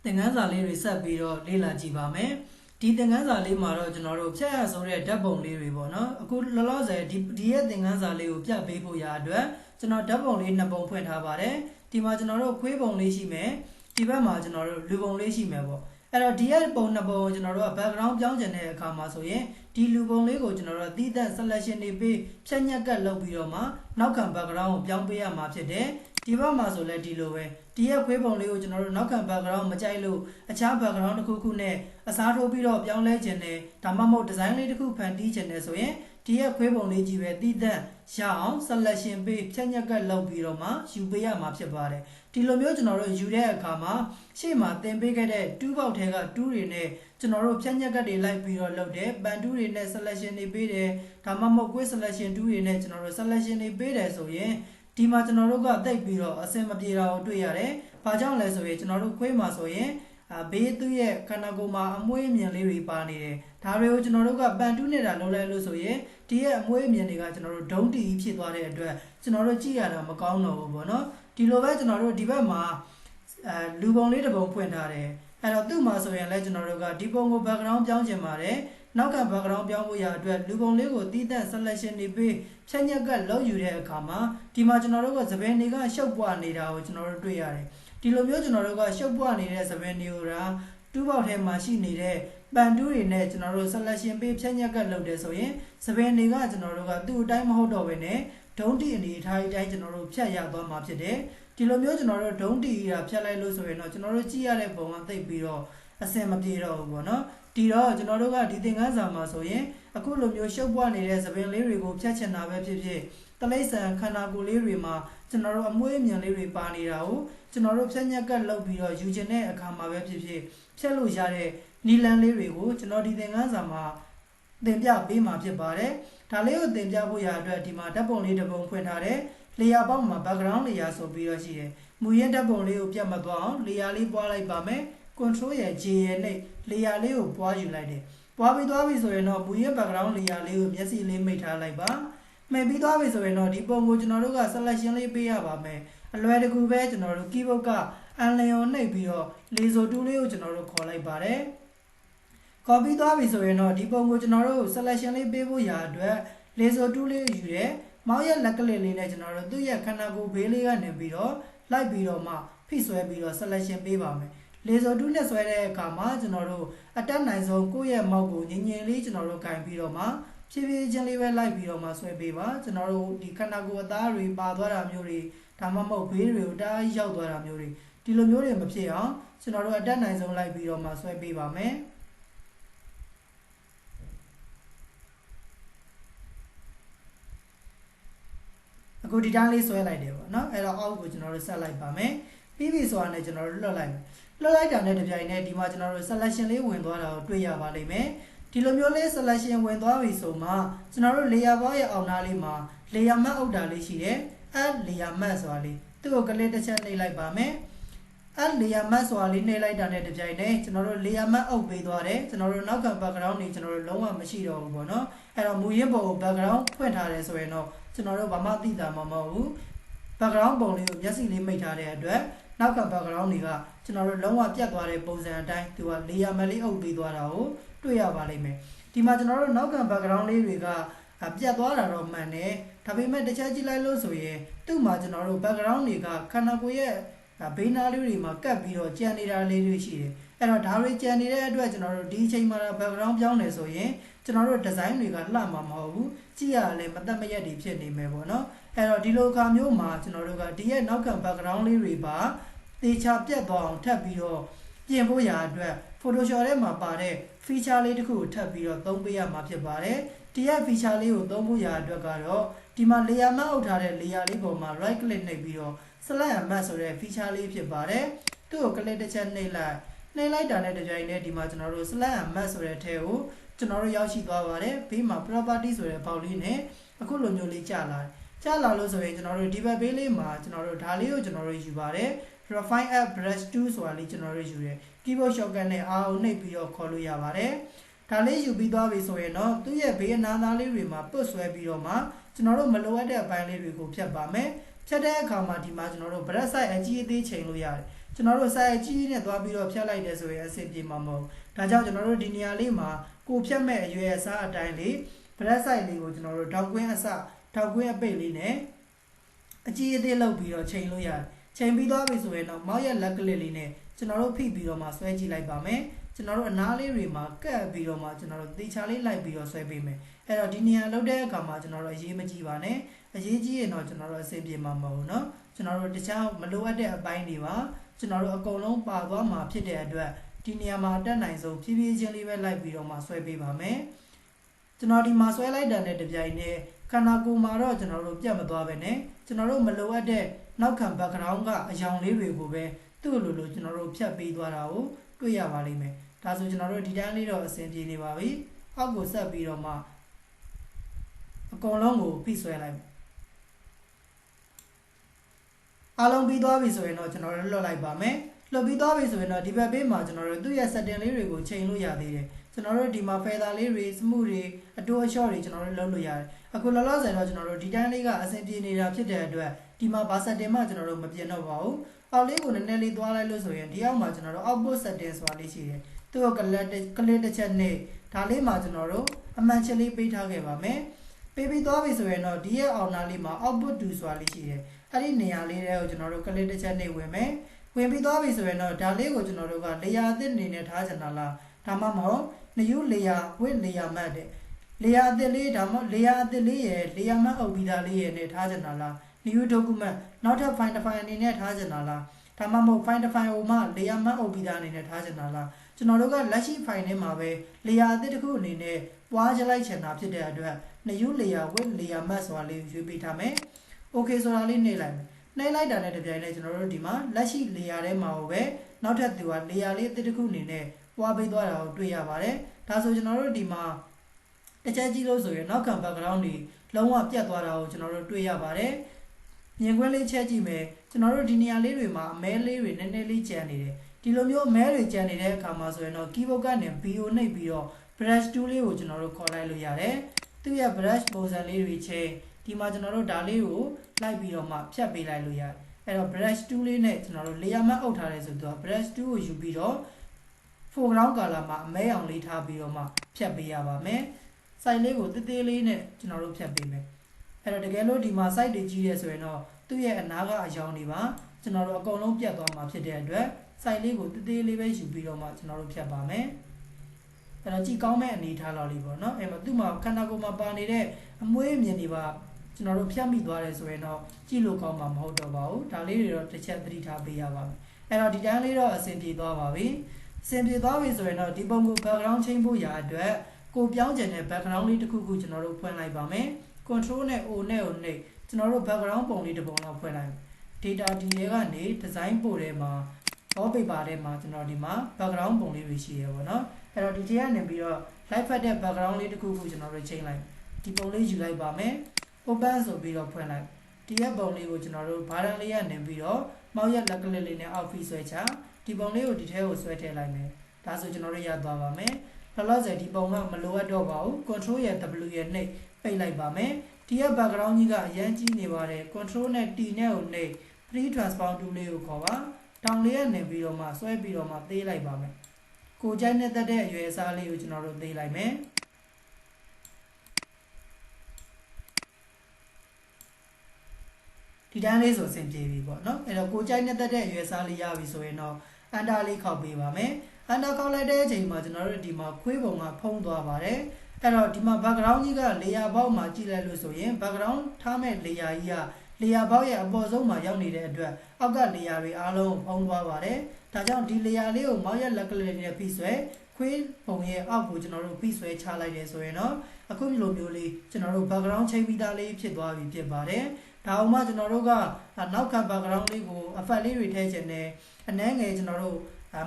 သင်ခန်းစာလေးတွေဆက်ပြီးတော့လေ့လာကြည့်ပါမယ်ဒီသင်ခန်းစာလေးမှာတော့ကျွန်တော်တို့ဖြတ်ရဆိုတဲ့ဓာတ်ပုံလေးတွေပေါ့နော်အခုလောလောဆယ်ဒီရဲ့သင်ခန်းစာလေးကိုပြပေးဖို့ရအတွက်ကျွန်တော်ဓာတ်ပုံလေးနှစ်ပုံဖွင့်ထားပါတယ်ဒီမှာကျွန်တော်တို့ခွေးပုံလေးရှိမယ်ဒီဘက်မှာကျွန်တော်တို့လူပုံလေးရှိမယ်ပေါ့အဲ့တော့ဒီရဲ့ပုံနှစ်ပုံကိုကျွန်တော်တို့က background ပြောင်းချင်တဲ့အခါမှာဆိုရင်ဒီလူပုံလေးကိုကျွန်တော်တို့သီးသန့် selection တွေပေးဖြတ်ညက်ကပ်လုပ်ပြီးတော့မှနောက်ခံ background ကိုပြောင်းပေးရမှာဖြစ်တယ်ဒီဘက်မှာဆိုလဲဒီလိုပဲဒီရဲ့ခွေးပုံလေးကိုကျွန်တော်တို့နောက်ခံ background မကြိုက်လို့အခြား background တစ်ခုခုနဲ့အစားထိုးပြီးတော့ပြောင်းလဲခြင်းနဲ့ဒါမှမဟုတ် design လေးတစ်ခုဖန်တီးခြင်းနဲ့ဆိုရင်ဒီရဲ့ခွေးပုံလေးကြီးပဲသီးသန့်ရအောင် selection ပေးဖြတ်ညက်ကပ်လုပ်ပြီးတော့မှယူပေးရမှာဖြစ်ပါတယ်ဒီလိုမျိုးကျွန်တော်တို့ယူတဲ့အခါမှာရှေ့မှာသင်ပေးခဲ့တဲ့2ပေါက်ထဲက2တွေနဲ့ကျွန်တော်တို့ဖြတ်ညက်ကပ်တွေလိုက်ပြီးတော့လုပ်တယ်ပန်2တွေနဲ့ selection တွေပေးတယ်ဒါမှမဟုတ် quick selection 2တွေနဲ့ကျွန်တော်တို့ selection တွေပေးတယ်ဆိုရင်ဒီမှာကျွန်တော်တို့ကတိတ်ပြီးတော့အဆင်မပြေတာကိုတွေ့ရတယ်။ဘာကြောင့်လဲဆိုရင်ကျွန်တော်တို့ခွေးမှာဆိုရင်ဘေးသူ့ရဲ့ခန္ဓာကိုယ်မှာအမွှေးအမြင်လေးတွေပါနေတယ်။ဒါတွေကိုကျွန်တော်တို့ကပန်တူးနေတာလုပ်လိုက်လို့ဆိုရင်ဒီရဲ့အမွှေးအမြင်တွေကကျွန်တော်တို့ဒုံးတီဖြစ်သွားတဲ့အတွက်ကျွန်တော်တို့ကြည့်ရတာမကောင်းတော့ဘူးပေါ့နော်။ဒီလိုပဲကျွန်တော်တို့ဒီဘက်မှာလူပုံလေးတစ်ပုံဖွင့်ထားတယ်။အဲ့တော့သူ့မှာဆိုရင်လည်းကျွန်တော်တို့ကဒီပုံကို background ပြောင်းချင်ပါတယ်။နောက်က background ပြောင်းဖို့ရအတွက်လူပုံလေးကိုတီးသန့် selection တွေပေးဖြတ်ညက်ကလောက်ယူတဲ့အခါမှာဒီမှာကျွန်တော်တို့ကသပင်တွေကရှုပ်ပွားနေတာကိုကျွန်တော်တို့တွေ့ရတယ်ဒီလိုမျိုးကျွန်တော်တို့ကရှုပ်ပွားနေတဲ့သပင်တွေကိုတူးပေါက်ထဲမှာရှိနေတဲ့ပန်တူးတွေနဲ့ကျွန်တော်တို့ selection ပေးဖြတ်ညက်ကလုပ်တယ်ဆိုရင်သပင်တွေကကျွန်တော်တို့ကသူ့အတိုင်းမဟုတ်တော့ဘဲနဲ့ဒုံးတီအနေအထားအတိုင်းကျွန်တော်တို့ဖြတ်ရသွားမှာဖြစ်တယ်ဒီလိုမျိုးကျွန်တော်တို့ဒုံးတီတာဖြတ်လိုက်လို့ဆိုရင်တော့ကျွန်တော်တို့ကြည့်ရတဲ့ပုံကသိပ်ပြီးတော့အဆင်မပြေတော့ဘူးပေါ့နော်ဒီတော့ကျွန်တော်တို့ကဒီသင်ခန်းစာမှာဆိုရင်အခုလိုမျိုးရှုပ်ပွားနေတဲ့သပင်လေးတွေကိုဖြတ်ချင်တာပဲဖြစ်ဖြစ်တလိမ့်ဆန်ခန္ဓာကိုယ်လေးတွေမှာကျွန်တော်တို့အမွှေးအမြင်လေးတွေပါနေတာကိုကျွန်တော်တို့ဖြတ်ညက်ကပ်လုပ်ပြီးတော့ယူချင်တဲ့အခါမှာပဲဖြစ်ဖြစ်ဖြတ်လို့ရတဲ့နီလန်လေးတွေကိုကျွန်တော်ဒီသင်ခန်းစာမှာသင်ပြပေးမှာဖြစ်ပါတယ်ဒါလေးကိုသင်ပြဖို့ရအတွက်ဒီမှာဓာတ်ပုံလေးတစ်ပုံဖွင့်ထားတယ်layer ပေါက်မှာ background layer ဆိုပြီးတော့ရှိတယ်မူရင်းဓာတ်ပုံလေးကိုပြတ်မသွားအောင် layer လေးပွားလိုက်ပါမယ်control ရဲ့ J ရဲ့နဲ့ layer လေးကိုပွားယူလိုက်တယ်။ပွားပြီးသွားပြီဆိုရင်တော့မူရင်း background layer လေးကိုမျက်စိလေးမိတ်ထားလိုက်ပါ။မှန်ပြီးသွားပြီဆိုရင်တော့ဒီပုံကိုကျွန်တော်တို့က selection လေးပေးရပါမယ်။အလွယ်တကူပဲကျွန်တော်တို့ keyboard က Allen ကိုနှိပ်ပြီးတော့ laser tool လေးကိုကျွန်တော်တို့ခေါ်လိုက်ပါတယ်။ copy သွားပြီဆိုရင်တော့ဒီပုံကိုကျွန်တော်တို့ selection လေးပေးဖို့ရာအတွက် laser tool လေးကိုယူတယ်။မောက်ရဲ့လက်ကလေးလေးနဲ့ကျွန်တော်တို့သူ့ရဲ့ခန္ဓာကိုယ်ဘေးလေးကနေပြီးတော့လိုက်ပြီးတော့မှဖိဆွဲပြီးတော့ selection ပေးပါမယ်။laser tool နဲ့ဆွဲတဲ့အခါမှာကျွန်တော်တို့အတက်နိုင်ဆုံးကိုယ့်ရဲ့မောက်ကိုငြင်လေးကျွန်တော်တို့ကင်ပြီးတော့မှဖြည်းဖြည်းချင်းလေးပဲလိုက်ပြီးတော့မှဆွဲပေးပါကျွန်တော်တို့ဒီခန္ဓာကိုယ်အသားတွေပါသွားတာမျိုးတွေဒါမှမဟုတ်ဘေးတွေကိုတားရောက်သွားတာမျိုးတွေဒီလိုမျိုးတွေမဖြစ်အောင်ကျွန်တော်တို့အတက်နိုင်ဆုံးလိုက်ပြီးတော့မှဆွဲပေးပါမယ်အခုဒီတိုင်းလေးဆွဲလိုက်တယ်ပေါ့နော်အဲ့တော့အောက်ကိုကျွန်တော်တို့ဆက်လိုက်ပါမယ်ပြီးပြီဆိုတာနဲ့ကျွန်တော်တို့လွှတ်လိုက်မယ်လွှတ်လိုက်တာနဲ့တပြိုင်နက်ဒီမှာကျွန်တော်တို့ selection လေးဝင်သွားတာကိုတွေ့ရပါလိမ့်မယ်ဒီလိုမျိုးလေး selection ဝင်သွားပြီဆိုမှကျွန်တော်တို့ layer ပေါင်းရဲ့အောက်နားလေးမှာ layer mask အုပ်တာလေးရှိတယ် add layer mask ဆိုတာလေးသူ့ကိုကလစ်တစ်ချက်နှိပ်လိုက်ပါမယ် add layer mask ဆိုတာလေးနှိပ်လိုက်တာနဲ့တပြိုင်နက်ကျွန်တော်တို့ layer mask အုပ်ပေးသွားတယ်ကျွန်တော်တို့နောက်က background တွေကျွန်တော်တို့လုံးဝမရှိတော့ဘူးပေါ့နော်အဲ့တော့မူရင်းပုံကို background ဖွင့်ထားတယ်ဆိုရင်တော့ကျွန်တော်တို့ဘာမှသိတာမဟုတ်ဘူး background ပုံလေးကိုမျက်စိလေးမိတ်ထားတဲ့အတွက်နောက်က background တွေကကျွန်တော်တို့လုံးဝပြတ်သွားတဲ့ပုံစံအတိုင်းသူက layer mask လေးအုပ်ပေးသွားတာကိုတွေ့ရပါလိမ့်မယ်ဒီမှာကျွန်တော်တို့နောက်က background လေးတွေကပြတ်သွားတာတော့မှန်တယ်ဒါပေမဲ့တစ်ချက်ကြည့်လိုက်လို့ဆိုရင်သူ့မှာကျွန်တော်တို့ background တွေကခန္ဓာကိုယ်ရဲ့ဘေးနားလေးတွေမှာကပ်ပြီးတော့ကြံနေတာလေးတွေရှိတယ်အဲ့တော့ဒါတွေကြံနေတဲ့အတွက်ကျွန်တော်တို့ဒီအချိန်မှာ background ပြောင်းနေဆိုရင်ကျွန်တော်တို့ design တွေကလှမှာမဟုတ်ဘူးကြည့်ရလဲမသက်မရက်တွေဖြစ်နေမယ်ပေါ့နော်အဲ့တော့ဒီလိုအခါမျိုးမှာကျွန်တော်တို့ကဒီရဲ့နောက်ခံ background လေးတွေပါတေချာပြတ်သွားအောင်ထပ်ပြီးတော့ပြင်ဖို့ရာအတွက် Photoshop ထဲမှာပါတဲ့ feature လေးတစ်ခုကိုထပ်ပြီးတော့သုံးပေးရမှာဖြစ်ပါတယ်ဒီရဲ့ feature လေးကိုသုံးဖို့ရာအတွက်ကတော့ဒီမှာ layer mask အုပ်ထားတဲ့ layer လေးပေါ်မှာ right click နှိပ်ပြီးတော့ select a mask ဆိုတဲ့ feature လေးဖြစ်ပါတယ်သူ့ကို click တစ်ချက်နှိပ်လိုက်တာနဲ့တကြိမ်နဲ့ဒီမှာကျွန်တော်တို့ select a mask ဆိုတဲ့ထဲကိုကျွန်တော်တို့ရောက်ရှိသွားပါတယ်ဘေးမှာ property ဆိုတဲ့ပေါက်လေးနဲ့အခုလိုမျိုးလေးကြာလာလို့ဆိုရင်ကျွန်တော်တို့ဒီဘက်ဘေးလေးမှာကျွန်တော်တို့ဒါလေးကိုကျွန်တော်တို့ယူပါတယ် refine app brush 2ဆိုတာလေးကျွန်တော်တို့ယူတယ် keyboard shortcut နဲ့ R ကိုနှိပ်ပြီးတော့ခေါ်လို့ရပါတယ်ဒါလေးယူပြီးသွားပြီဆိုရင်တော့သူ့ရဲ့ဘေးအနားသားလေးတွေမှာပုတ်ဆွဲပြီးတော့မှကျွန်တော်တို့မလိုအပ်တဲ့အပိုင်းလေးတွေကိုဖြတ်ပါမယ်ဖြတ်တဲ့အခါမှာဒီမှာကျွန်တော်တို့ brush size အကြီးအသေးချိန်လို့ရတယ်ကျွန် ကျွန်တော်တို့စာရကြီးနဲ့သွားပြီးတော့ဖြတ်လိုက်တယ်ဆိုရင်အဆင်ပြေမှာမဟုတ်ဒါကြောင့်ကျွန်တော်တို့ဒီနေရာလေးမှာကိုဖြတ်မဲ့အရွယ်အစားအတိုင်းလေး brush size လေးကိုကျွန်တော်တို့ထောက်ကွင်းအစထောက်ကွင်းအပိတ်လေးနဲ့အကြီးအသေးလောက်ပြီးတော့ချိန်လို့ရတယ်ချိန်ပြီးသွားပြီဆိုရင်တော့မောက်ရဲ့လက်ကလစ်လေးနဲ့ကျွန်တော်တို့ဖိပြီးတော့မှဆွဲကြည့်လိုက်ပါမယ်ကျွန်တော်တို့အနားလေးတွေမှာကပ်ပြီးတော့မှကျွန်တော်တို့သေချာလေးလိုက်ပြီးတော့ဆွဲပေးမယ်အဲ့တော့ဒီနေရာလောက်တဲ့အခါမှာကျွန်တော်တို့အရေးမကြီးပါနဲ့အရေးကြီးရင်တော့ကျွန်တော်တို့အဆင်ပြေမှာမဟုတ်ဘူးเนาะကျွန်တော်တို့တခြားမလိုအပ်တဲ့အပိုင်းတွေပါကျွန်တော်တို့အကုန်လုံးပါသွားမှာဖြစ်တဲ့အတွက်ဒီနေရာမှာတက်နိုင်ဆုံးဖြည်းဖြည်းချင်းလေးပဲလိုက်ပြီးတော့မှဆွဲပေးပါမယ်ကျွန်တော်ဒီမှာဆွဲလိုက်တာနဲ့တပြိုင်နက်ခန္ဓာကိုယ်မှာတော့ကျွန်တော်တို့ပြတ်မသွားပဲနဲ့ကျွန်တော်တို့မလိုအပ်တဲ့နောက်ခံ background ကအယောင်လေးတွေကိုပဲသူ့လိုကျွန်တော်တို့ဖြတ်ပေးသွားတာကိုတွေ့ရပါလိမ့်မယ်ဒါဆိုကျွန်တော်တို့ဒီတိုင်းလေးတော့အဆင်ပြေနေပါပြီအောက်ကိုဆက်ပြီးတော့မှအကုန်လုံးကိုဖိဆွဲလိုက်အားလုံးပြီးသွားပြီဆိုရင်တော့ကျွန်တော်တို့လွှတ်လိုက်ပါမယ်လွှတ်ပြီးသွားပြီဆိုရင်တော့ဒီဘက်ဘေးမှာကျွန်တော်တို့သူ့ရဲ့ setting လေးတွေကိုချိန်လို့ရသေးတယ်ကျွန်တော်တို့ဒီမှာ feather လေးတွေ smooth တွေအတိုးအလျှော့တွေကျွန်တော်တို့လုပ်လို့ရတယ်အခုလောလောဆယ်တော့ကျွန်တော်တို့ဒီတိုင်းလေးကအဆင်ပြေနေတာဖြစ်တဲ့အတွက်ဒီမှာဘာ setting မှကျွန်တော်တို့မပြင်တော့ပါဘူးအောက်လေးကိုနည်းနည်းလေးသွားလိုက်လို့ဆိုရင်ဒီအောက်မှာကျွန်တော်တို့ output setting ဆိုတာလေးရှိတယ်သူ့ကို color တစ်ချက်နဲ့ဒါလေးမှာကျွန်တော်တို့အမှန်ချက်လေးပေးထားခဲ့ပါမယ်ပေးပြီးသွားပြီဆိုရင်တော့ဒီရဲ့အောက်နားလေးမှာ output to ဆိုတာလေးရှိတယ်အဲ့ဒီနေရာလေးတွေကိုကျွန်တော်တို့ color တစ်ချက်နဲ့ဝင်မယ်ဝင်ပြီးသွားပြီဆိုရင်တော့ဒါလေးကိုကျွန်တော်တို့က layer အသစ်အနေနဲ့ထားချင်တာလားဒါမှမဟုတ် new layer with layer matte တဲ့ layer အသစ်လေးဒါမှ layer အသစ်လေးရယ် layer matte အုပ်ပြီးသားလေးရယ်နဲ့ထားချင်တာလား new document နောက်ထပ် file တစ် file အနေနဲ့ထားချင်တာလားဒါမှမဟုတ် file တစ် file ဟိုမှာ layer matte အုပ်ပြီးသားအနေနဲ့ထားချင်တာလားကျွန်တော်တို့ကလက်ရှိ file ထဲမှာပဲ layer အသစ်တစ်ခုအနေနဲ့ပွားချလိုက်ချင်တာဖြစ်တဲ့အတွက် new layer with layer matte ဆိုတာလေးရွေးပေးထားမယ် okay ဆိုတာလေးနှိပ်လိုက်မယ်နှိပ်လိုက်တာနဲ့တပြိုင်နက်ကျွန်တော်တို့ဒီမှာလက်ရှိ layer ထဲမှာပဲနောက်ထပ်သူက layer လေးအသစ်တစ်ခုအနေနဲ့ပွားပေးသွားတာကိုတွေ့ရပါတယ်ဒါဆိုကျွန်တော်တို့ဒီမှာတစ်ချက်ကြည့်လို့ဆိုရင်နောက်ခံ background တွေလုံးဝပြတ်သွားတာကိုကျွန်တော်တို့တွေ့ရပါတယ်မြင်ကွင်းလေးချက်ကြည့်မယ်ကျွန်တော်တို့ဒီနေရာလေးတွေမှာအမဲလေးတွေနည်းနည်းလေးကျန်နေတယ်ဒီလိုမျိုးအမဲတွေကျန်နေတဲ့အခါမှာဆိုရင်တော့ keyboard ကနေ BO နှိပ်ပြီးတော့ brush tool လေးကိုကျွန်တော်တို့ခေါ်လိုက်လို့ရတယ်သူ့ရဲ့ brush ပုံစံလေးတွေချိန်ဒီမှာကျွန်တော်တို့ဒါလေးကိုလိုက်ပြီးတော့မှဖြတ်ပေးလိုက်လို့ရတယ်အဲ့တော့ brush tool လေးနဲ့ကျွန်တော်တို့ layer matte အုပ်ထားတယ်ဆိုတော့ brush tool ကိုယူပြီးတော့ foreground color မှာအမဲအောင်လေးထားပြီးတော့မှဖြတ်ပေးရပါမယ် site လေးကိုတေးသေးလေးနဲ့ကျွန်တော်တို့ဖြတ်ပေးမယ်အဲ့တော့တကယ်လို့ဒီမှာ site တွေကြီးရဲဆိုရင်တော့သူ့ရဲ့အနားကအယောင်တွေပါကျွန်တော်တို့အကုန်လုံးပြတ်သွားမှာဖြစ်တဲ့အတွက် site လေးကိုတေးသေးလေးပဲယူပြီးတော့မှကျွန်တော်တို့ဖြတ်ပါမယ်အဲ့တော့ကြည့်ကောင်းမဲ့အနေထားလောက်လေးပေါ့နော်အဲ့မှာသူ့မှာခန္ဓာကိုယ်မှာပါနေတဲ့အမွှေးမြင်တွေပါကျွန်တော်တို့ဖြတ်မိသွားတယ်ဆိုရင်တော့ကြည့်လို့ကောင်းမှာမဟုတ်တော့ပါဘူးဒါလေးတွေတော့တစ်ချက်သတိထားပေးရပါမယ်အဲ့တော့ဒီတိုင်းလေးတော့အဆင်ပြေသွားပါပြီအဆင်ပြေသွားပြီဆိုရင်တော့ဒီပုံကို background ချိန်ဖို့ရာအတွက်ကိုပြောင်းကျင်တဲ့ background လေးတစ်ခုခုကျွန်တော်တို့ဖွင့်လိုက်ပါမယ် control နဲ့ O နဲ့ O နဲ့ကျွန်တော်တို့ background ပုံလေးတစ်ပုံလောက်ဖွင့်လိုက် data ဒီထဲကနေ design ပို့ထဲမှာ wallpaper ထဲမှာကျွန်တော်ဒီမှာ background ပုံလေးတွေရှိရပါတော့အဲ့တော့ဒီထဲကနေပြီးတော့ light ဖတ်တဲ့ background လေးတစ်ခုခုကျွန်တော်တို့ချိန်လိုက်ဒီပုံလေးယူလိုက်ပါမယ် open ဆိုပြီးတော့ဖွင့်လိုက်ဒီရဲ့ပုံလေးကိုကျွန်တော်တို့ဘာတန်းလေးကနေပြီးတော့မောက်ရက်လက်ကလစ်လေးနဲ့အောက်ဖိဆွဲချဒီပုံလေးကိုဒီထဲကိုဆွဲထည့်လိုက်မယ်ဒါဆိုကျွန်တော်တို့ရသွားပါမယ်လောလောဆယ်ဒီပုံကမလိုအပ်တော့ပါဘူး control ရဲ့ W ရဲ့နှိပ်ပိတ်လိုက်ပါမယ်ဒီရဲ့ background ကြီးကအရန်ကြီးနေပါတယ် control နဲ့ T နဲ့ကိုနှိပ် free transform tool လေးကိုခေါ်ပါတောင်လေးကနေပြီးတော့မှဆွဲပြီးတော့မှသေးလိုက်ပါမယ်ကိုကြိုက်နေတဲ့အရွယ်အစားလေးကိုကျွန်တော်တို့သေးလိုက်မယ်ဒီတန်းလေးဆိုအဆင်ပြေပြီပေါ့နော်အဲ့တော့ကိုကြိုက်နေတဲ့အရွယ်စားလေးရပြီဆိုရင်တော့အန်တာလေးခောက်ပေးပါမယ်အန်တာခောက်လိုက်တဲ့အချိန်မှာကျွန်တော်တို့ဒီမှာခွေးပုံကဖုံးသွားပါတယ်အဲ့တော့ဒီမှာ background ကြီးက layer ဘောက်မှာကြည့်လိုက်လို့ဆိုရင် background ထားမဲ့ layer ကြီးက layer ဘောက်ရဲ့အပေါ်ဆုံးမှာရောက်နေတဲ့အတွက်အောက်က layer တွေအားလုံးဖုံးသွားပါတယ်ဒါကြောင့်ဒီ layer လေးကိုမောက်ရက်လက်ကလေးနဲ့ပြီးဆွဲခွေးပုံရဲ့အောက်ကိုကျွန်တော်တို့ပြီးဆွဲချလိုက်တယ်ဆိုရင်တော့အခုလိုမျိုးလေးကျွန်တော်တို့ background ချိန်ပြီးသားလေးဖြစ်သွားပြီဖြစ်ပါတယ်ဒါအောင်မှကျွန်တော်တို့ကနောက်ခံ background လေးကို effect လေးတွေထည့်ချင်တယ်အနည်းငယ်ကျွန်တော်တို့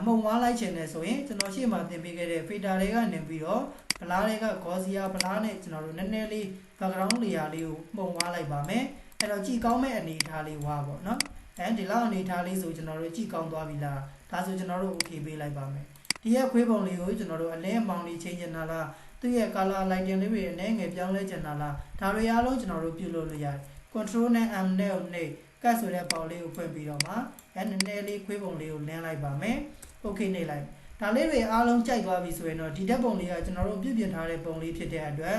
မှုံဝါးလိုက်ချင်တယ်ဆိုရင်ကျွန်တော်ရှေ့မှာသင်ပေးခဲ့တဲ့ filter တွေကနေပြီးတော့ဗလားတွေက Gaussian ဗလားနဲ့ကျွန်တော်တို့နည်းနည်းလေး background layer လေးကိုမှုံဝါးလိုက်ပါမယ်အဲ့တော့ကြည့်ကောင်းမဲ့အနေထားလေးဝါပေါ့နော်အဲဒီလောက်အနေထားလေးဆိုကျွန်တော်တို့ကြည့်ကောင်းသွားပြီလားဒါဆိုကျွန်တော်တို့ okay ပေးလိုက်ပါမယ်ဒီရဲ့ခွေးပုံလေးကိုကျွန်တော်တို့အလဲအမောင်လေးချိန်ချင်တာလားသူ့ရဲ့ color lighting လေးတွေအနည်းငယ်ပြောင်းလဲချင်တာလားဒါတွေအားလုံးကျွန်တော်တို့ပြုလုပ်လို့ရတယ်control နဲ့ M နဲ့ ကတ်ဆိုတဲ့ပေါက်လေးကိုဖွင့်ပြီးတော့မှ နည်းနည်းလေးခွေးပုံလေးကိုလင်းလိုက်ပါမယ်။ Okay နေလိုက်ဒါလေးတွေအားလုံးကြိုက်သွားပြီဆိုရင်တော့ဒီဓာတ်ပုံလေးကကျွန်တော်တို့ပြုပြင်ထားတဲ့ပုံလေးဖြစ်တဲ့အတွက်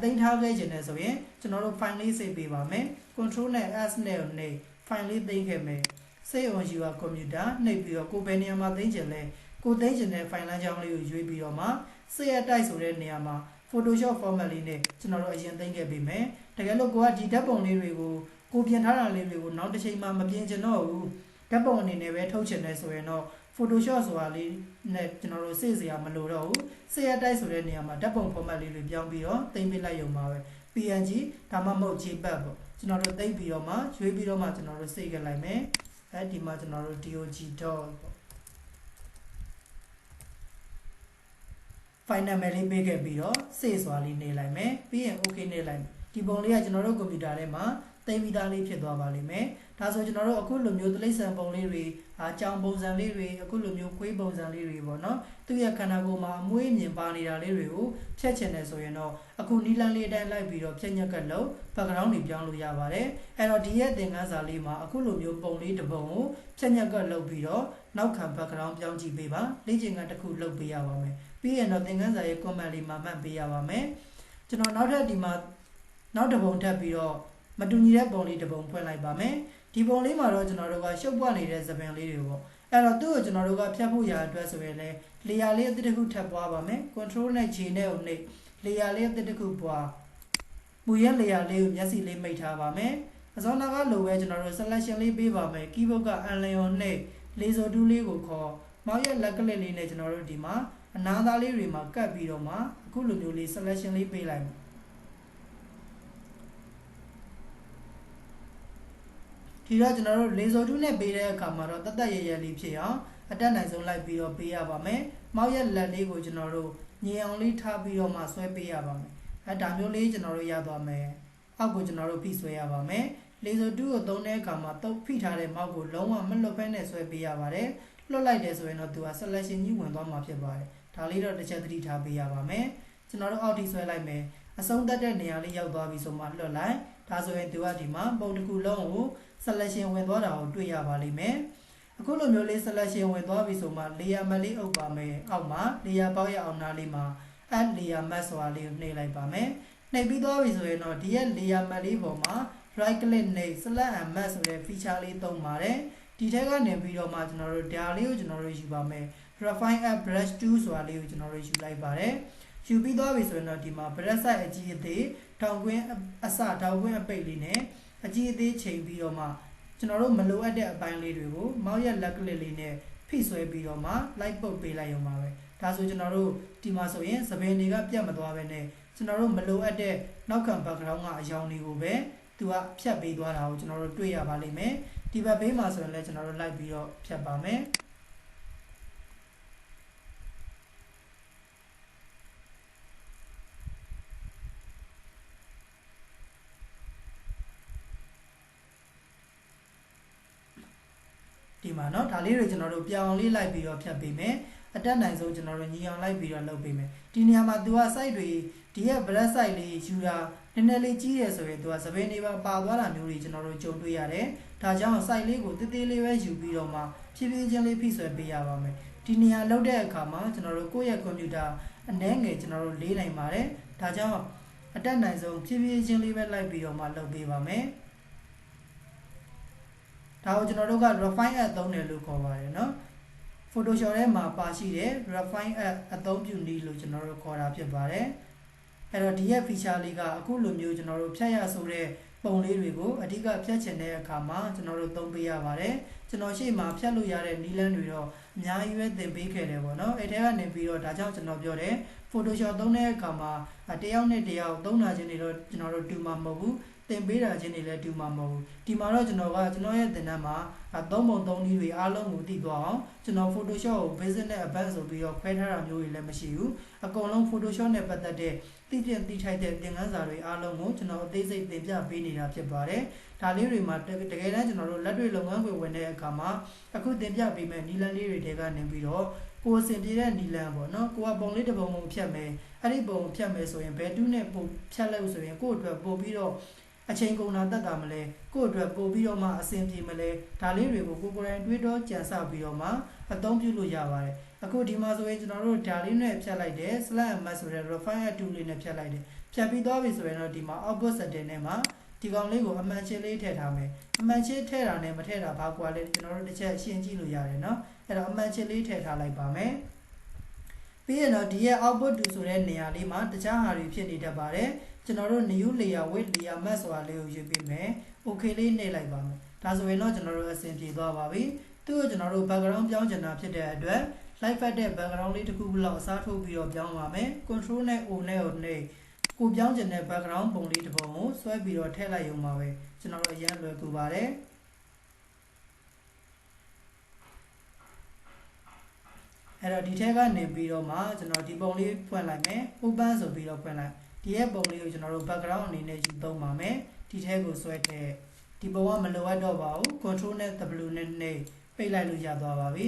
သိမ်းထားခဲ့ခြင်းနဲ့ဆိုရင်ကျွန်တော်တို့ file လေး save ပေးပါမယ် control နဲ့ s နဲ့နှိပ် file လေးသိမ်းခဲ့မယ် save on your computer နှိပ်ပြီးတော့ကိုယ်ပဲနေရာမှာသိမ်းခြင်းလဲကိုသိမ်းခြင်းတဲ့ file လမ်းကြောင်းလေးကိုရွေးပြီးတော့မှ save as type ဆိုတဲ့နေရာမှာ Photoshop format လေးနဲ့ကျွန်တော်တို့အရင်သိမ်းခဲ့ပေးမယ်တကယ်လို့ကိုကဒီဓာတ်ပုံလေးတွေကိုကိုပြင်ထားတာလေးတွေကိုနောက်တစ်ချိန်မှမပြင်ချင်တော့ဘူးဓာတ်ပုံအနေနဲ့ပဲထုတ်ချင်တယ်ဆိုရင်တော့ Photoshop ဆိုတာလေးနဲ့ကျွန်တော်တို့စေ့စရာမလိုတော့ဘူး Save as type ဆိုတဲ့နေရာမှာဓာတ်ပုံ format လေးတွေပြောင်းပြီးတော့သိမ်းပေးလိုက်ရုံပါပဲ PNG ဒါမှမဟုတ် JPEG ပေါ့ကျွန်တော်တို့သိမ်းပြီးတော့မှရွေးပြီးတော့မှကျွန်တော်တို့ save ခဲ့လိုက်မယ်ဒီမှာကျွန်တော်တို့ dog dot ပေါ့ file name လေးပေးခဲ့ပြီးတော့ save ဆိုတာလေးနေလိုက်မယ်ပြီးရင် okay နေလိုက်မယ်ဒီပုံလေးကကျွန်တော်တို့ကွန်ပျူတာထဲမှာသိမ်းပြီးသားလေးဖြစ်သွားပါလိမ့်မယ်ဒါဆိုကျွန်တော်တို့အခုလိုမျိုးတိရစ္ဆာန်ပုံလေးတွေကြောင်ပုံစံလေးတွေအခုလိုမျိုးခွေးပုံစံလေးတွေပေါ့နော်သူ့ရဲ့ခန္ဓာကိုယ်မှာအမွှေးမြင်ပါနေတာလေးတွေကိုဖြတ်ချင်တယ်ဆိုရင်တော့အခုနီလန်းလေးအတိုင်းလိုက်ပြီးတော့ဖြတ်ညက်ကတ်လို့ background တွေပြောင်းလို့ရပါတယ်အဲ့တော့ဒီရဲ့သင်ခန်းစာလေးမှာအခုလိုမျိုးပုံလေးတစ်ပုံကိုဖြတ်ညက်ကတ်လုပ်ပြီးတော့နောက်ခံ background ပြောင်းကြည့်ပေးပါလေ့ကျင့်ခန်းတစ်ခုလုပ်ပေးရပါမယ်ပြီးရင်တော့သင်ခန်းစာရဲ့ comment လေးမှာမှတ်ပေးရပါမယ်ကျွန်တော်နောက်ထပ်ဒီမှာနောက်တစ်ပုံထပ်ပြီးတော့မတူညီတဲ့ပုံလေးတစ်ပုံဖွင့်လိုက်ပါမယ်ဒီပုံလေးမှာတော့ကျွန်တော်တို့ကရှုပ်ပွားနေတဲ့သပင်လေးတွေပေါ့အဲ့တော့သူ့ကိုကျွန်တော်တို့ကဖြတ်ဖို့ရအတွက်ဆိုရင်လည်း layer လေးအသစ်တစ်ခုထပ်ပွားပါမယ် control နဲ့ J နဲ့ကိုနှိပ် layer လေးအသစ်တစ်ခုပွားမူရဲ့ layer လေးကိုမျက်စိလေးမိတ်ထားပါမယ်အစောနာကလိုပဲကျွန်တော်တို့ selection လေးပေးပါမယ် keyboard က Alien နဲ့ laser tool လေးကိုခေါ်မောက်ရဲ့လက်ကလစ်လေးနဲ့ကျွန်တော်တို့ဒီမှာအနားသားလေးတွေမှာကတ်ပြီးတော့မှအခုလိုမျိုးလေး selection လေးပေးလိုက်မယ်ဒီတော့ကျွန်တော်တို့ laser tool နဲ့ပေးတဲ့အခါမှာတော့တတ်ရရလေးဖြစ်အောင်အတက်နိုင်ဆုံးလိုက်ပြီးတော့ပေးရပါမယ်။မောက်ရဲ့လက်လေးကိုကျွန်တော်တို့ညင်အောင်လေးထားပြီးတော့မှဆွဲပေးရပါမယ်။ဒါမျိုးလေးကျွန်တော်တို့ရသွားမယ်။အောက်ကိုကျွန်တော်တို့ဖိဆွဲရပါမယ်။ laser tool ကိုသုံးတဲ့အခါမှာတုပ်ဖိထားတဲ့မောက်ကိုလုံးဝမလွတ်ဘဲနဲ့ဆွဲပေးရပါတယ်။လွတ်လိုက်တယ်ဆိုရင်တော့သူက selection ကြီးဝင်သွားမှာဖြစ်ပါတယ်။ဒါလေးတော့တစ်ချက်သတိထားပေးရပါမယ်။ကျွန်တော်တို့အောက်ထိဆွဲလိုက်မယ်။အဆုံးသတ်တဲ့နေရာလေးရောက်သွားပြီဆိုမှလွတ်လိုက်။ဒါဆိုရင်သူကဒီမှာပုံတစ်ခုလုံးကိုselection ဝင်သွားတာကိုတွေ့ရပါလိမ့်မယ်အခုလိုမျိုးလေး selection ဝင်သွားပြီဆိုမှ layer mask လေးအုပ်ပါမယ်အောက်မှာ layer ပေါက်ရအောင်နားလေးမှာ add layer mask ဆိုတာလေးကိုနှိပ်လိုက်ပါမယ်နှိပ်ပြီးသွားပြီဆိုရင်တော့ဒီရဲ့ layer mask လေးပေါ်မှာ right click နှိပ် select and mask ဆိုတဲ့ feature လေးသုံးပါတယ်ဒီထက်ကနေပြီးတော့မှကျွန်တော်တို့ဒါလေးကိုကျွန်တော်တို့ယူပါမယ် refine add brush tool ဆိုတာလေးကိုကျွန်တော်တို့ယူလိုက်ပါတယ်ယူပြီးသွားပြီဆိုရင်တော့ဒီမှာ brush size အကြီးအသေးထောင်ကွင်းအစထောင်ကွင်းအပိတ်လေးနဲ့အကြီးအသေးချိန်ပြီးတော့မှကျွန်တော်တို့မလိုအပ်တဲ့အပိုင်းလေးတွေကိုမောက်ရဲ့လက်ကလစ်လေးနဲ့ဖိဆွဲပြီးတော့မှလိုက်ပုတ်ပေးလိုက်ရုံပါပဲဒါဆိုကျွန်တော်တို့ဒီမှာဆိုရင်သပင်တွေကပြတ်မသွားပဲနဲ့ကျွန်တော်တို့မလိုအပ်တဲ့နောက်ခံ background ကအယောင်တွေကိုပဲသူကဖြတ်ပေးသွားတာကိုကျွန်တော်တို့တွေ့ရပါလိမ့်မယ်ဒီဘက်ဘေးမှာဆိုရင်လည်းကျွန်တော်တို့လိုက်ပြီးတော့ဖြတ်ပါမယ်ဒီမှာเนาะဒါလေးတွေကျွန်တော်တို့ပြောင်းလေးလိုက်ပြီးတော့ဖြတ်ပေးမယ်အတက်နိုင်ဆုံးကျွန်တော်တို့ညီအောင်လိုက်ပြီးတော့လုပ်ပေးမယ်ဒီနေရာမှာသူက site တွေဒီရဲ့ brush site လေးယူတာနည်းနည်းလေးကြီးရဆိုရင်သူကသပင်းတွေပါသွားတာမျိုးတွေကျွန်တော်တို့ကြုံတွေ့ရတယ်ဒါကြောင့် site လေးကိုတေးသေးလေးပဲယူပြီးတော့မှဖြည်းဖြည်းချင်းလေးဖိဆွဲပေးရပါမယ်ဒီနေရာလောက်တဲ့အခါမှာကျွန်တော်တို့ကိုယ့်ရဲ့ကွန်ပျူတာအနည်းငယ်ကျွန်တော်တို့လေးနိုင်ပါတယ်ဒါကြောင့်အတက်နိုင်ဆုံးဖြည်းဖြည်းချင်းလေးပဲလိုက်ပြီးတော့မှလုပ်ပေးပါမယ်ဒါကိုကျွန်တော်တို့က refine add သုံးတယ်လို့ခေါ်ပါတယ်เนาะ Photoshop ထဲမှာပါရှိတဲ့ refine add အသုံးပြုနည်းလို့ကျွန်တော်တို့ခေါ်တာဖြစ်ပါတယ်အဲ့တော့ဒီရဲ့ feature လေးကအခုလိုမျိုးကျွန်တော်တို့ဖြတ်ရဆိုတဲ့ပုံလေးတွေကိုအဓိကဖြတ်ချင်တဲ့အခါမှာကျွန်တော်တို့သုံးပေးရပါတယ်ကျွန်တော်ရှေ့မှာဖြတ်လို့ရတဲ့နည်းလမ်းတွေတော့အများကြီးပဲသင်ပေးခဲ့တယ်ပေါ့နော်အဲ့ထဲကနေပြီးတော့ဒါကြောင့်ကျွန်တော်ပြောတယ် Photoshop သုံးတဲ့အခါမှာတယောက်နဲ့တယောက်သုံးတာချင်းတွေတော့ကျွန်တော်တို့တူမှာမဟုတ်ဘူးသင်ပေးတာချင်းတွေလည်းတူမှာမဟုတ်ဘူးဒီမှာတော့ကျွန်တော်ရဲ့သင်တန်းမှာသုံးပုံသုံးနည်းတွေအားလုံးကိုသိသွားအောင်ကျွန်တော် Photoshop ကို basic နဲ့ advanced ဆိုပြီးတော့ခွဲထားတာမျိုးတွေလည်းမရှိဘူးအကုန်လုံး Photoshop နဲ့ပတ်သက်တဲ့သိထိုက်တဲ့သင်ခန်းစာတွေအားလုံးကိုကျွန်တော်အသေးစိတ်သင်ပြပေးနေတာဖြစ်ပါတယ်ဒါလေးတွေမှာတကယ်တမ်းကျွန်တော်တို့လက်တွေ့လုပ်ငန်းခွင်ဝင်တဲ့အခါမှာအခုသင်ပြပေးမယ့်နီလန်လေးတွေထဲကနေပြီးတော့ကိုယ်အဆင်ပြေတဲ့နီလန်ပေါ့နော်ကိုကပုံလေးတစ်ပုံဖြတ်မယ်အဲ့ဒီပုံဖြတ်မယ်ဆိုရင်ဘယ်တူးနဲ့ပုံဖြတ်လို့ဆိုရင်ကိုယ့်အတွက်ပို့ပြီးတော့ အချိန်ကုန်တာတက်တာမလဲကိုယ့်အတွက်ပို့ပြီးတော့မှအဆင်ပြေမလဲဒါလေးတွေကိုကိုယ်တိုင်တွေးတော့ကြံစပြီးတော့မှအသုံးပြုလို့ရပါတယ်အခုဒီမှာဆိုရင်ကျွန်တော်တို့ဒါလေးနဲ့ဖြတ်လိုက်တယ် select and match ဆိုတဲ့ refine tool လေးနဲ့ဖြတ်လိုက်တယ်ဖြတ်ပြီးသွားပြီဆိုရင်တော့ဒီမှာ output setting နဲ့မှာဒီကောင်လေးကိုအမှန်ချင်းလေးထည့်ထားမယ်အမှန်ချင်းထည့်တာနဲ့မထည့်တာဘာကွာလဲကျွန်တော်တို့တစ်ချက်ရှင်းကြည့်လို့ရတယ်เนาะအဲ့တော့အမှန်ချင်းလေးထည့်ထားလိုက်ပါမယ်ပြီးရင်တော့ဒီရဲ့ output to ဆိုတဲ့နေရာလေးမှာတခြားဟာတွေဖြစ်နေတတ်ပါတယ်ကျွန်တော်တို့ new layer width layer mask ဆိုတာလေးကိုရွေးပေးမယ် okay လေးနှိပ်လိုက်ပါမယ်ဒါဆိုရင်တော့ကျွန်တော်တို့အဆင်ပြေသွားပါပြီသူ့ကိုကျွန်တော်တို့ background ပြောင်းချင်တာဖြစ်တဲ့အတွက် light fat တဲ့ background လေးတစ်ခုလောက်အစားထိုးပြီးတော့ပြောင်းပါမယ် control နဲ့ O နဲ့ကိုနှိပ်ကိုပြောင်းချင်တဲ့ background ပုံလေးတစ်ပုံကိုဆွဲပြီးတော့ထည့်လိုက်ရုံပါပဲကျွန်တော်တို့အရင်လွယ်ကူပါတယ်အဲ့တော့ဒီထဲကနေပြီးတော့မှကျွန်တော်ဒီပုံလေးဖွင့်လိုက်မယ် open ဆိုပြီးတော့ဖွင့်လိုက်ဒီရဲ့ပုံလေးကိုကျွန်တော်တို့ background အနေနဲ့ယူသုံးပါမယ်ဒီထဲကိုဆွဲထည့်ဒီပုံကမလိုအပ်တော့ပါဘူး control နဲ့ W နဲ့နှိပ်ပိတ်လိုက်လို့ရသွားပါပြီ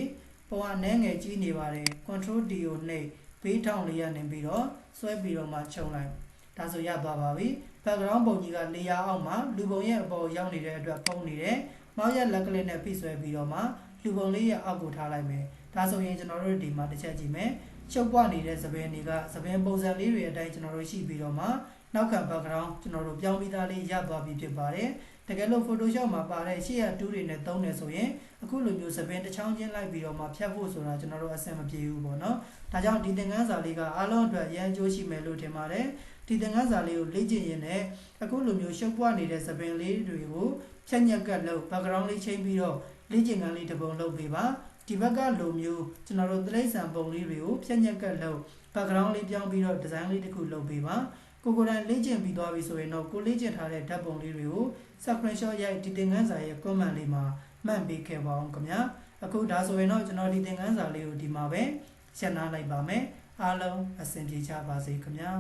ပုံကနည်းငယ်ကြီးနေပါတယ် control D ကိုနှိပ်ဘေးထောင်လေးရနေပြီးတော့ဆွဲပြီးတော့မှခြုံလိုက်ဒါဆိုရသွားပါပြီ background ပုံကြီးက layer အောက်မှာလူပုံရဲ့အပေါ်ရောက်နေတဲ့အတွက်ဖုံးနေတယ်မောက်ရဲ့လက်ကလေးနဲ့ဖိဆွဲပြီးတော့မှလူပုံလေးရဲ့အောက်ကိုထားလိုက်မယ်ဒါဆိုရင်ကျွန်တော်တို့ဒီမှာတစ်ချက်ကြည့်မယ်ချုပ်ပွားနေတဲ့သပင်တွေကသပင်ပုံစံလေးတွေအတိုင်းကျွန်တော်တို့ရှိပြီးတော့မှနောက်ခံ background ကျွန်တော်တို့ပြောင်းပြီးသားလေးရသွားပြီဖြစ်ပါတယ်တကယ်လို့ Photoshop မှာပါတဲ့ရှေ့ရတူးတွေနဲ့သုံးနေဆိုရင်အခုလိုမျိုးသပင်တစ်ချောင်းချင်းလိုက်ပြီးတော့မှဖြတ်ဖို့ဆိုတာကျွန်တော်တို့အဆင်မပြေဘူးပေါ့နော်ဒါကြောင့်ဒီသင်ခန်းစာလေးကအားလုံးအတွက်အရန်ကြိုးရှိမယ်လို့ထင်ပါတယ်ဒီသင်ခန်းစာလေးကိုလေ့ကျင့်ရင်းနဲ့အခုလိုမျိုးရှုပ်ပွားနေတဲ့သပင်လေးတွေကိုဖြတ်ညက်ကတ်လို့ background လေးချိန်ပြီးတော့လေ့ကျင့်ခန်းလေးတစ်ပုံလုပ်ပေးပါဒီဘက်ကလိုမျိုးကျွန်တော်တို့တိရစ္ဆာန်ပုံလေးတွေကိုဖြတ်ညက်ကတ်လို့ background လေးပြောင်းပြီးတော့ design လေးတစ်ခုလုပ်ပေးပါကိုယ်တိုင်လေ့ကျင့်ပြီးသွားပြီဆိုရင်တော့ကိုလေ့ကျင့်ထားတဲ့ဓာတ်ပုံလေးတွေကို screenshot ရိုက်ဒီသင်ခန်းစာရဲ့ comment လေးမှာမှတ်ပေးခဲ့ပါအောင်ခင်ဗျာအခုဒါဆိုရင်တော့ကျွန်တော်ဒီသင်ခန်းစာလေးကိုဒီမှာပဲရှင်းနာလိုက်ပါမယ်အားလုံးအဆင်ပြေကြပါစေခင်ဗျာ